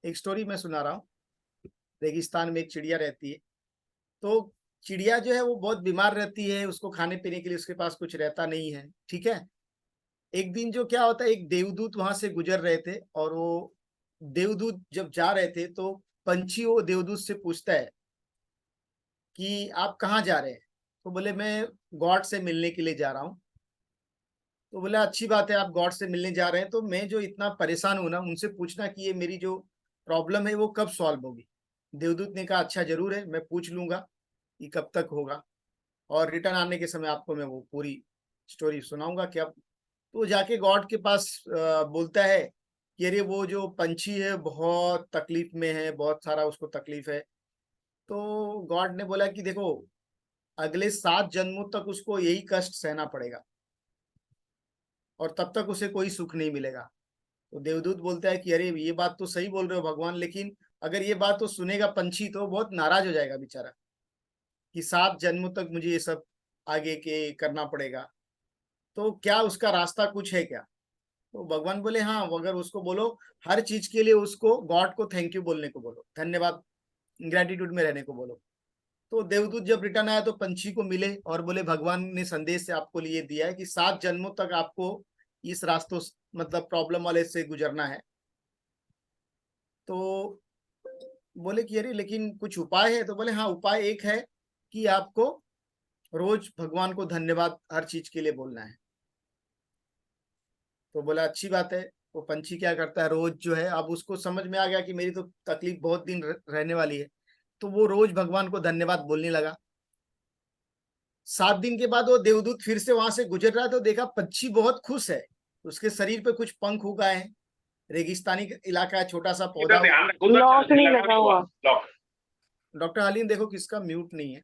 एक स्टोरी मैं सुना रहा हूँ। रेगिस्तान में एक चिड़िया रहती है। तो चिड़िया जो है वो बहुत बीमार रहती है, उसको खाने पीने के लिए उसके पास कुछ रहता नहीं है। ठीक है। एक दिन जो क्या होता है, एक देवदूत वहां से गुजर रहे थे, और वो देवदूत जब जा रहे थे तो पंछी वो देवदूत से पूछता है कि आप कहाँ जा रहे हैं। तो बोले मैं गॉड से मिलने के लिए जा रहा हूँ। तो बोला अच्छी बात है, आप गॉड से मिलने जा रहे हैं, तो मैं जो इतना परेशान हूं ना, उनसे पूछना कि ये मेरी जो प्रॉब्लम है वो कब सॉल्व होगी। देवदूत ने कहा अच्छा जरूर है, मैं पूछ लूंगा कि कब तक होगा, और रिटर्न आने के समय आपको मैं वो पूरी स्टोरी सुनाऊंगा। क्या तो जाके गॉड के पास बोलता है कि अरे वो जो पंछी है बहुत तकलीफ में है, बहुत सारा उसको तकलीफ है। तो गॉड ने बोला कि देखो, अगले 7 जन्मों तक उसको यही कष्ट सहना पड़ेगा, और तब तक उसे कोई सुख नहीं मिलेगा। तो देवदूत बोलता है कि अरे ये बात तो सही बोल रहे हो भगवान, लेकिन अगर ये बात तो सुनेगा पंछी तो बहुत नाराज हो जाएगा बेचारा, कि 7 जन्मों तक मुझे ये सब आगे के करना पड़ेगा। तो क्या उसका रास्ता कुछ है क्या। तो भगवान बोले हाँ, अगर उसको बोलो हर चीज के लिए उसको गॉड को थैंक यू बोलने को बोलो, धन्यवाद, ग्रेटिट्यूड में रहने को बोलो। तो देवदूत जब रिटर्न आया तो पंछी को मिले और बोले भगवान ने संदेश से आपको लिए दिया है कि 7 जन्मों तक आपको इस रास्तों मतलब प्रॉब्लम वाले से गुजरना है। तो बोले कि अरे लेकिन कुछ उपाय है। तो बोले हाँ, उपाय एक है कि आपको रोज भगवान को धन्यवाद हर चीज के लिए बोलना है। तो बोला अच्छी बात है। वो पंछी क्या करता है, रोज जो है, अब उसको समझ में आ गया कि मेरी तो तकलीफ बहुत दिन रहने वाली है, तो वो रोज भगवान को धन्यवाद बोलने लगा। 7 दिन के बाद वो देवदूत फिर से वहां से गुजर रहा, तो देखा पंछी बहुत खुश है, उसके शरीर पे कुछ पंख उगाए हैं। रेगिस्तानी इलाका है, छोटा सा पौधा। ध्यान रखूंगा, लॉक नहीं लगा हुआ। लॉक। डॉक्टर हालिन देखो किसका म्यूट नहीं है।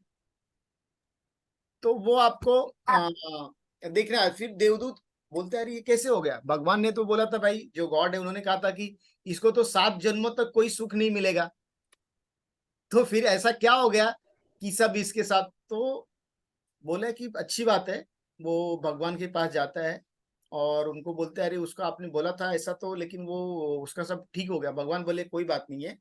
तो वो आपको देखना है। फिर देवदूत बोलते हैं अरे ये कैसे हो गया, भगवान ने तो बोला था, भाई जो गॉड है उन्होंने कहा था कि इसको तो 7 जन्मों तक कोई सुख नहीं मिलेगा, तो फिर ऐसा क्या हो गया कि सब इसके साथ। तो बोले कि अच्छी बात है। वो भगवान के पास जाता है और उनको बोलते हैं अरे उसका आपने बोला था ऐसा, तो लेकिन वो उसका सब ठीक हो गया। भगवान बोले कोई बात नहीं है।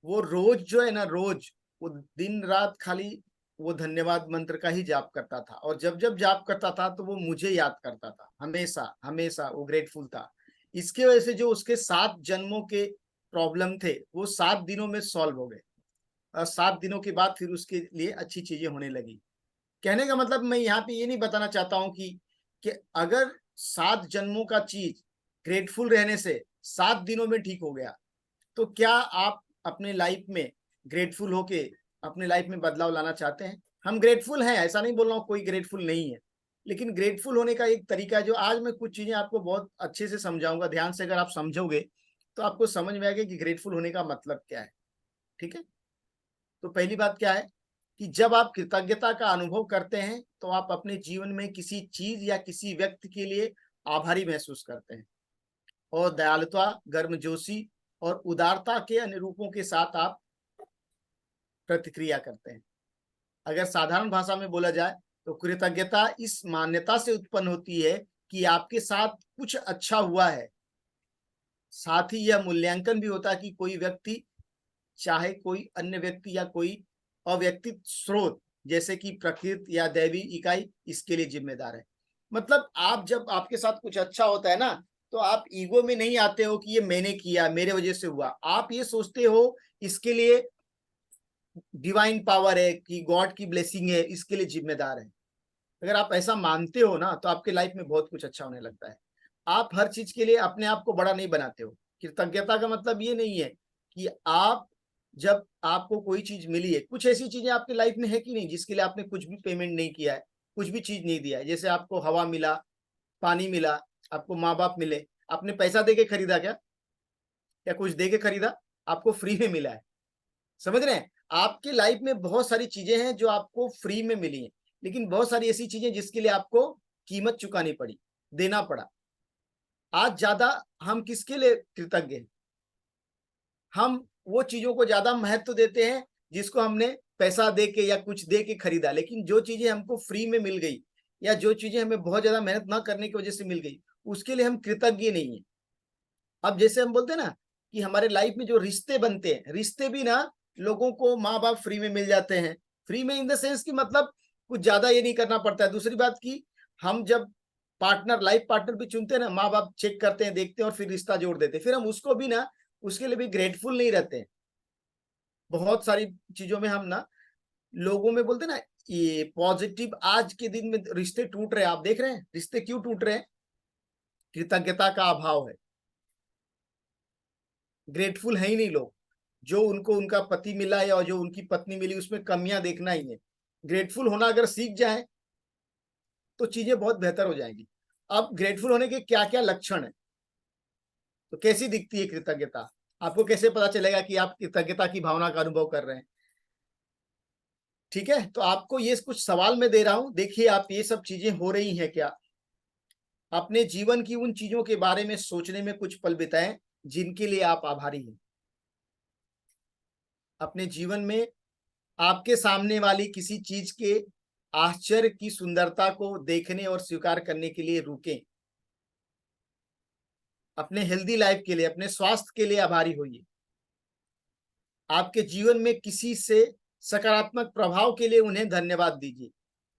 वो रोज जो है ना, रोज वो दिन रात खाली वो धन्यवाद मंत्र का ही जाप करता था, और जब जब जाप करता था तो वो मुझे याद करता था, हमेशा हमेशा वो ग्रेटफुल था। इसके वजह से जो उसके 7 जन्मों के प्रॉब्लम थे वो 7 दिनों में सॉल्व हो गए, और 7 दिनों के बाद फिर उसके लिए अच्छी चीजें होने लगी। कहने का मतलब मैं यहाँ पे ये नहीं बताना चाहता हूँ कि अगर 7 जन्मों का चीज ग्रेटफुल रहने से 7 दिनों में ठीक हो गया, तो क्या आप अपने लाइफ में ग्रेटफुल होके अपने लाइफ में बदलाव लाना चाहते हैं। हम ग्रेटफुल हैं, ऐसा नहीं बोल रहा हूँ कोई ग्रेटफुल नहीं है, लेकिन ग्रेटफुल होने का एक तरीका है जो आज मैं कुछ चीजें आपको बहुत अच्छे से समझाऊंगा। ध्यान से अगर आप समझोगे तो आपको समझ में आएगा कि ग्रेटफुल होने का मतलब क्या है। ठीक है। तो पहली बात क्या है कि जब आप कृतज्ञता का अनुभव करते हैं तो आप अपने जीवन में किसी चीज या किसी व्यक्ति के लिए आभारी महसूस करते हैं, और दयालुता, गर्मजोशी और उदारता के अन्य रूपों के साथ आप प्रतिक्रिया करते हैं। अगर साधारण भाषा में बोला जाए तो कृतज्ञता इस मान्यता से उत्पन्न होती है कि आपके साथ कुछ अच्छा हुआ है। साथ ही यह मूल्यांकन भी होता है कि कोई व्यक्ति, चाहे कोई अन्य व्यक्ति या कोई अव्यक्तित स्रोत जैसे कि प्रकृति या दैवी इकाई, इसके लिए जिम्मेदार है। मतलब आप जब आपके साथ कुछ अच्छा होता है ना, तो आप ईगो में नहीं आते हो कि ये मैंने किया, मेरे वजह से हुआ। आप ये सोचते हो इसके लिए डिवाइन पावर है, कि गॉड की ब्लेसिंग है, इसके लिए जिम्मेदार है। अगर आप ऐसा मानते हो ना, तो आपके लाइफ में बहुत कुछ अच्छा होने लगता है। आप हर चीज के लिए अपने आप को बड़ा नहीं बनाते हो। कृतज्ञता का मतलब ये नहीं है कि आप, जब आपको कोई चीज मिली है, कुछ ऐसी चीजें आपकी लाइफ में है कि नहीं जिसके लिए आपने कुछ भी पेमेंट नहीं किया है, कुछ भी चीज नहीं दिया है। जैसे आपको हवा मिला, पानी मिला, आपको माँ बाप मिले, आपने पैसा दे के खरीदा क्या, या कुछ दे के खरीदा, आपको फ्री में मिला है। समझ रहे हैं। आपके लाइफ में बहुत सारी चीजें हैं जो आपको फ्री में मिली हैं, लेकिन बहुत सारी ऐसी चीजें जिसके लिए आपको कीमत चुकानी पड़ी, देना पड़ा। आज ज्यादा हम किसके लिए कृतज्ञ हैं, हम वो चीजों को ज्यादा महत्व देते हैं जिसको हमने पैसा दे के या कुछ दे के खरीदा। लेकिन जो चीजें हमको फ्री में मिल गई, या जो चीजें हमें बहुत ज्यादा मेहनत ना करने की वजह से मिल गई, उसके लिए हम कृतज्ञ नहीं है। अब जैसे हम बोलते हैं ना कि हमारे लाइफ में जो रिश्ते बनते हैं, रिश्ते भी ना लोगों को माँ बाप फ्री में मिल जाते हैं। फ्री में इन द सेंस कि मतलब कुछ ज्यादा ये नहीं करना पड़ता है। दूसरी बात की हम जब पार्टनर, लाइफ पार्टनर भी चुनते हैं ना, माँ बाप चेक करते हैं, देखते हैं और फिर रिश्ता जोड़ देते हैं। फिर हम उसको भी ना, उसके लिए भी ग्रेटफुल नहीं रहते हैं। बहुत सारी चीजों में हम ना, लोगों में बोलते हैं ना, ये पॉजिटिव, आज के दिन में रिश्ते टूट रहे हैं। आप देख रहे हैं रिश्ते क्यों टूट रहे हैं? कृतज्ञता का अभाव है, ग्रेटफुल है ही नहीं लोग। जो उनको उनका पति मिला या जो उनकी पत्नी मिली उसमें कमियां देखना ही है। ग्रेटफुल होना अगर सीख जाए तो चीजें बहुत बेहतर हो जाएंगी। अब ग्रेटफुल होने के क्या क्या लक्षण है, तो कैसी दिखती है कृतज्ञता? आपको कैसे पता चलेगा कि आप कृतज्ञता की भावना का अनुभव कर रहे हैं? ठीक है, तो आपको ये कुछ सवाल मैं दे रहा हूं, देखिए आप ये सब चीजें हो रही हैं क्या। अपने जीवन की उन चीजों के बारे में सोचने में कुछ पल बिताएं जिनके लिए आप आभारी हैं। अपने जीवन में आपके सामने वाली किसी चीज के आश्चर्य की सुंदरता को देखने और स्वीकार करने के लिए रुकें। अपने हेल्दी लाइफ के लिए, अपने स्वास्थ्य के लिए आभारी होइए। आपके जीवन में किसी से सकारात्मक प्रभाव के लिए उन्हें धन्यवाद दीजिए।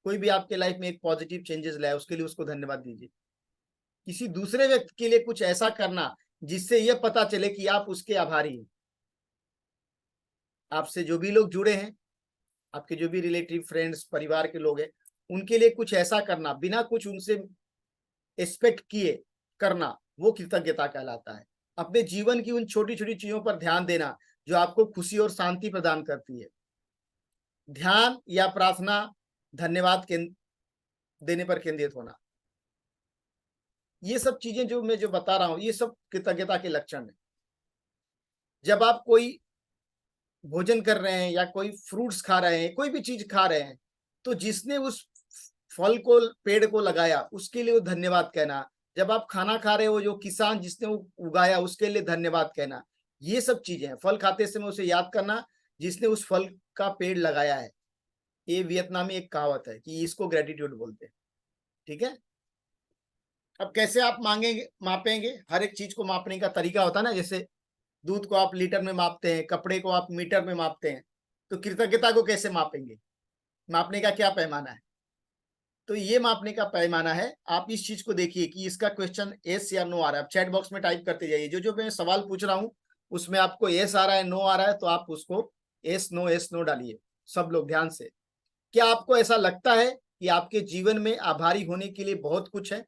कोई भी आपके लाइफ में एक पॉजिटिव चेंजेस लाए उसके लिए उसको धन्यवाद दीजिए। किसी दूसरे व्यक्ति के लिए कुछ ऐसा करना जिससे यह पता चले कि आप उसके आभारी हैं। आपसे जो भी लोग जुड़े हैं, आपके जो भी रिलेटिव, फ्रेंड्स, परिवार के लोग हैं, उनके लिए कुछ ऐसा करना बिना कुछ उनसे एक्सपेक्ट किए करना, वो कृतज्ञता कहलाता है। अपने जीवन की उन छोटी छोटी चीजों पर ध्यान देना जो आपको खुशी और शांति प्रदान करती है। ध्यान या प्रार्थना, धन्यवाद देने पर केंद्रित होना। ये सब चीजें जो मैं बता रहा हूं, ये सब कृतज्ञता के लक्षण है। जब आप कोई भोजन कर रहे हैं या कोई फ्रूट्स खा रहे हैं, कोई भी चीज खा रहे हैं, तो जिसने उस फल को, पेड़ को लगाया उसके लिए वो धन्यवाद कहना। जब आप खाना खा रहे हो, जो किसान जिसने उगाया उसके लिए धन्यवाद कहना। ये सब चीजें हैं। फल खाते समय उसे याद करना जिसने उस फल का पेड़ लगाया है। ये वियतनामी एक कहावत है कि इसको ग्रेटिट्यूड बोलते हैं। ठीक है, अब कैसे आप मांगेंगे, मापेंगे? हर एक चीज को मापने का तरीका होता है ना। जैसे दूध को आप लीटर में मापते हैं, कपड़े को आप मीटर में मापते हैं, तो कृतज्ञता को कैसे मापेंगे? मापने का क्या पैमाना है? तो ये मापने का पैमाना है, आप इस चीज को देखिए कि इसका क्वेश्चन यस या नो आ रहा है। आप चैट बॉक्स में टाइप करते जाइए। जो जो मैं सवाल पूछ रहा हूँ उसमें आपको यस आ रहा है, नो आ रहा है, तो आप उसको यस नो डालिए। सब लोग ध्यान से। क्या आपको ऐसा लगता है कि आपके जीवन में आभारी होने के लिए बहुत कुछ है?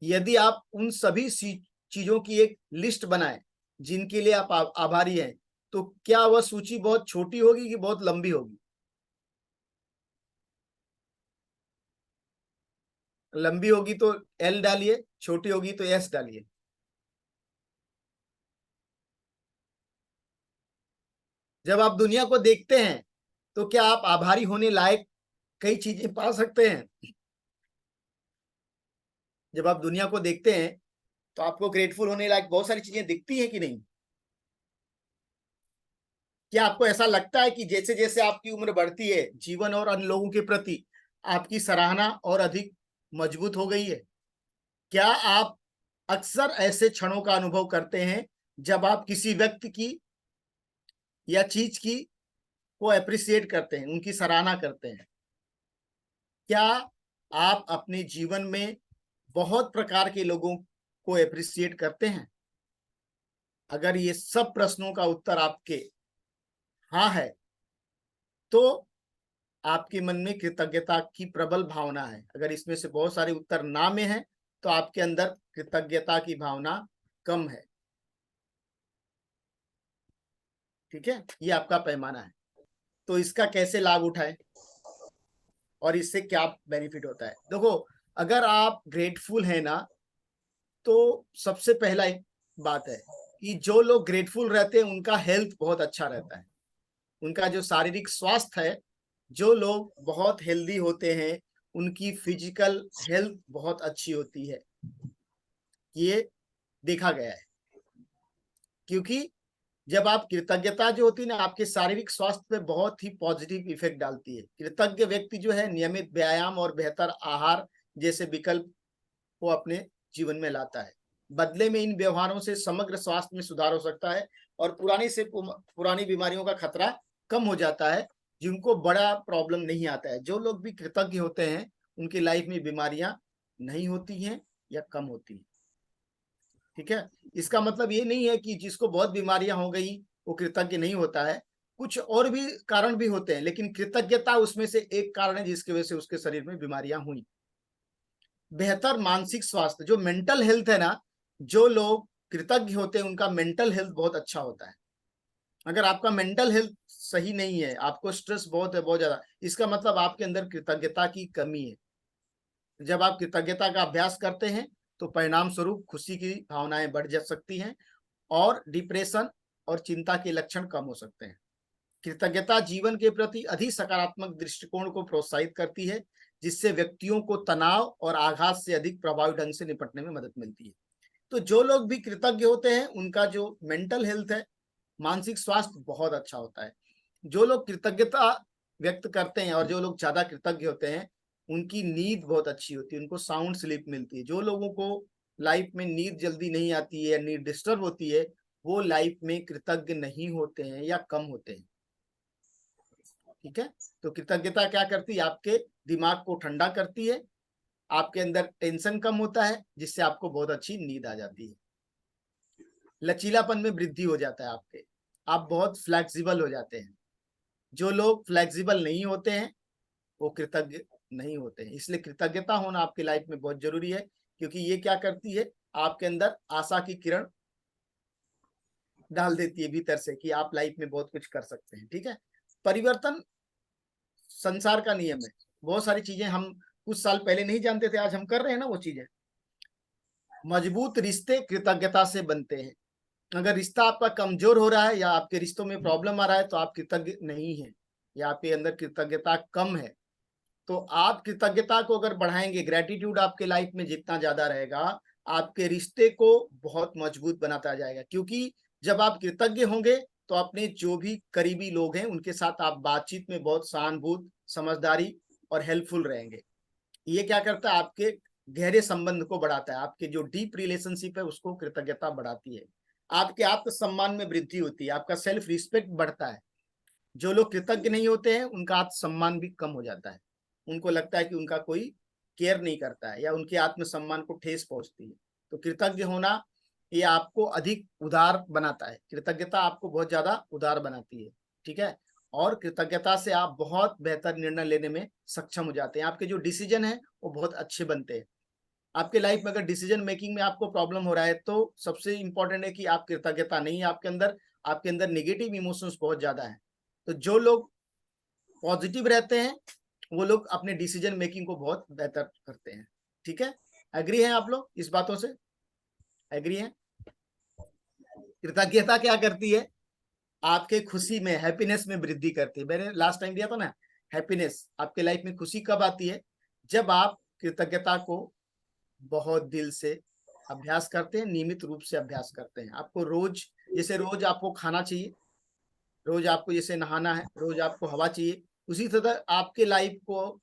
यदि आप उन सभी चीजों की एक लिस्ट बनाएं जिनके लिए आप आभारी हैं, तो क्या वह सूची बहुत छोटी होगी कि बहुत लंबी होगी? लंबी होगी तो एल डालिए, छोटी होगी तो एस डालिए। जब आप दुनिया को देखते हैं तो क्या आप आभारी होने लायक कई चीजें पा सकते हैं? जब आप दुनिया को देखते हैं तो आपको ग्रेटफुल होने लायक बहुत सारी चीजें दिखती हैं कि नहीं? क्या आपको ऐसा लगता है कि जैसे जैसे आपकी उम्र बढ़ती है, जीवन और अन्य लोगों के प्रति आपकी सराहना और अधिक मजबूत हो गई है? क्या आप अक्सर ऐसे क्षणों का अनुभव करते हैं जब आप किसी व्यक्ति की या चीज की को अप्रिशिएट करते हैं, उनकी सराहना करते हैं? क्या आप अपने जीवन में बहुत प्रकार के लोगों को अप्रिशिएट करते हैं? अगर ये सब प्रश्नों का उत्तर आपके हाँ है, तो आपके मन में कृतज्ञता की प्रबल भावना है। अगर इसमें से बहुत सारे उत्तर ना में है, तो आपके अंदर कृतज्ञता की भावना कम है। ठीक है, ये आपका पैमाना है। तो इसका कैसे लाभ उठाएं और इससे क्या बेनिफिट होता है? देखो, अगर आप ग्रेटफुल हैं ना, तो सबसे पहला एक बात है कि जो लोग ग्रेटफुल रहते हैं उनका हेल्थ बहुत अच्छा रहता है। उनका जो शारीरिक स्वास्थ्य है, जो लोग बहुत हेल्दी होते हैं उनकी फिजिकल हेल्थ बहुत अच्छी होती है। ये देखा गया है। क्योंकि जब आप कृतज्ञता जो होती है ना, आपके शारीरिक स्वास्थ्य पे बहुत ही पॉजिटिव इफेक्ट डालती है। कृतज्ञ व्यक्ति जो है नियमित व्यायाम और बेहतर आहार जैसे विकल्प को अपने जीवन में लाता है। बदले में इन व्यवहारों से समग्र स्वास्थ्य में सुधार हो सकता है और पुरानी बीमारियों का खतरा कम हो जाता है, जिनको बड़ा प्रॉब्लम नहीं आता है। जो लोग भी कृतज्ञ होते हैं उनकी लाइफ में बीमारियां नहीं होती हैं या कम होती हैं। ठीक है, इसका मतलब ये नहीं है कि जिसको बहुत बीमारियां हो गई वो कृतज्ञ नहीं होता है। कुछ और भी कारण भी होते हैं, लेकिन कृतज्ञता उसमें से एक कारण है जिसकी वजह से उसके शरीर में बीमारियां हुई। बेहतर मानसिक स्वास्थ्य, जो मेंटल हेल्थ है ना, जो लोग कृतज्ञ होते हैं उनका मेंटल हेल्थ बहुत अच्छा होता है। अगर आपका मेंटल हेल्थ सही नहीं है, आपको स्ट्रेस बहुत है, बहुत ज्यादा, इसका मतलब आपके अंदर कृतज्ञता की कमी है। जब आप कृतज्ञता का अभ्यास करते हैं तो परिणाम स्वरूप खुशी की भावनाएं बढ़ जा सकती हैं और डिप्रेशन और चिंता के लक्षण कम हो सकते हैं। कृतज्ञता जीवन के प्रति अधिक सकारात्मक दृष्टिकोण को प्रोत्साहित करती है, जिससे व्यक्तियों को तनाव और आघात से अधिक प्रभावी ढंग से निपटने में मदद मिलती है। तो जो लोग भी कृतज्ञ होते हैं उनका जो मेंटल हेल्थ है, मानसिक स्वास्थ्य बहुत अच्छा होता है। जो लोग कृतज्ञता व्यक्त करते हैं और जो लोग ज्यादा कृतज्ञ होते हैं उनकी नींद बहुत अच्छी होती है, उनको साउंड स्लीप मिलती है। जो लोगों को लाइफ में नींद जल्दी नहीं आती है, नींद डिस्टर्ब होती है, वो लाइफ में कृतज्ञ नहीं होते हैं या कम होते हैं। ठीक है, तो कृतज्ञता क्या करती है, आपके दिमाग को ठंडा करती है, आपके अंदर टेंशन कम होता है, जिससे आपको बहुत अच्छी नींद आ जाती है। लचीलापन में वृद्धि हो जाता है आपके, आप बहुत फ्लेक्सिबल हो जाते हैं। जो लोग फ्लेक्सिबल नहीं होते हैं वो कृतज्ञ नहीं होते हैं। इसलिए कृतज्ञता होना आपकी लाइफ में बहुत जरूरी है, क्योंकि ये क्या करती है, आपके अंदर आशा की किरण डाल देती है भीतर से कि आप लाइफ में बहुत कुछ कर सकते हैं। ठीक है, परिवर्तन संसार का नियम है। बहुत सारी चीजें हम कुछ साल पहले नहीं जानते थे, आज हम कर रहे हैं ना वो चीजें। मजबूत रिश्ते कृतज्ञता से बनते हैं। अगर रिश्ता आपका कमजोर हो रहा है या आपके रिश्तों में प्रॉब्लम आ रहा है तो आप कृतज्ञ नहीं है या आपके अंदर कृतज्ञता कम है। तो आप कृतज्ञता को अगर बढ़ाएंगे, ग्रेटिट्यूड आपके लाइफ में जितना ज्यादा रहेगा, आपके रिश्ते को बहुत मजबूत बनाता जाएगा। क्योंकि जब आप कृतज्ञ होंगे तो अपने जो भी करीबी लोग हैं उनके साथ आप बातचीत में बहुत सहानुभूत, समझदारी और हेल्पफुल रहेंगे। ये क्या करता है, आपके गहरे संबंध को बढ़ाता है, आपके जो डीप रिलेशनशिप है उसको कृतज्ञता बढ़ाती है। आपके आत्मसम्मान में वृद्धि होती है, आपका सेल्फ रिस्पेक्ट बढ़ता है। जो लोग कृतज्ञ नहीं होते हैं उनका आत्मसम्मान भी कम हो जाता है, उनको लगता है कि उनका कोई केयर नहीं करता है या उनके आत्मसम्मान को ठेस पहुंचती है। तो कृतज्ञ होना ये आपको अधिक उदार बनाता है, कृतज्ञता आपको बहुत ज्यादा उदार बनाती है। ठीक है, और कृतज्ञता से आप बहुत बेहतर निर्णय लेने में सक्षम हो जाते हैं। आपके जो डिसीजन है वो बहुत अच्छे बनते हैं। आपके लाइफ में अगर डिसीजन मेकिंग में आपको प्रॉब्लम हो रहा है तो सबसे इंपॉर्टेंट है कि आप कृतज्ञता नहीं है आपके अंदर, आपके अंदर नेगेटिव इमोशंस बहुत ज्यादा है। तो जो लोग पॉजिटिव रहते हैं वो लोग अपने डिसीजन मेकिंग को बहुत बेहतर करते हैं। ठीक है, एग्री है आप लोग इस बातों से? एग्री है? कृतज्ञता क्या करती है, आपके खुशी में, हैप्पीनेस में वृद्धि करती है। मैंने लास्ट टाइम दिया था ना, हैप्पीनेस आपके लाइफ में खुशी कब आती है, जब आप कृतज्ञता को बहुत दिल से अभ्यास करते हैं, नियमित रूप से अभ्यास करते हैं। आपको रोज, जैसे रोज आपको खाना चाहिए, रोज आपको जैसे नहाना है, रोज आपको हवा चाहिए, उसी तरह आपके लाइफ को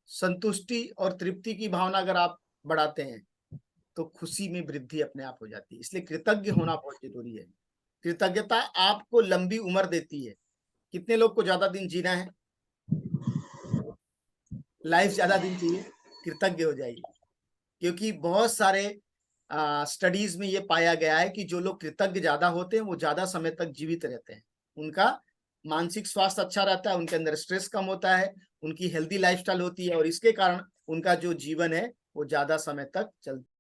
संतुष्टि और तृप्ति की भावना अगर आप बढ़ाते हैं तो खुशी में वृद्धि अपने आप हो जाती है। इसलिए कृतज्ञ होना बहुत जरूरी है। कृतज्ञता आपको लंबी उम्र देती है। कितने लोग को ज्यादा दिन जीना है, लाइफ ज्यादा दिन चाहिए, कृतज्ञ हो जाइए। क्योंकि बहुत सारे स्टडीज में ये पाया गया है कि जो लोग कृतज्ञ ज्यादा होते हैं वो ज्यादा समय तक जीवित रहते हैं। उनका मानसिक स्वास्थ्य अच्छा रहता है, उनके अंदर स्ट्रेस कम होता है, उनकी हेल्दी लाइफस्टाइल होती है और इसके कारण उनका जो जीवन है वो ज्यादा समय तक चलता है।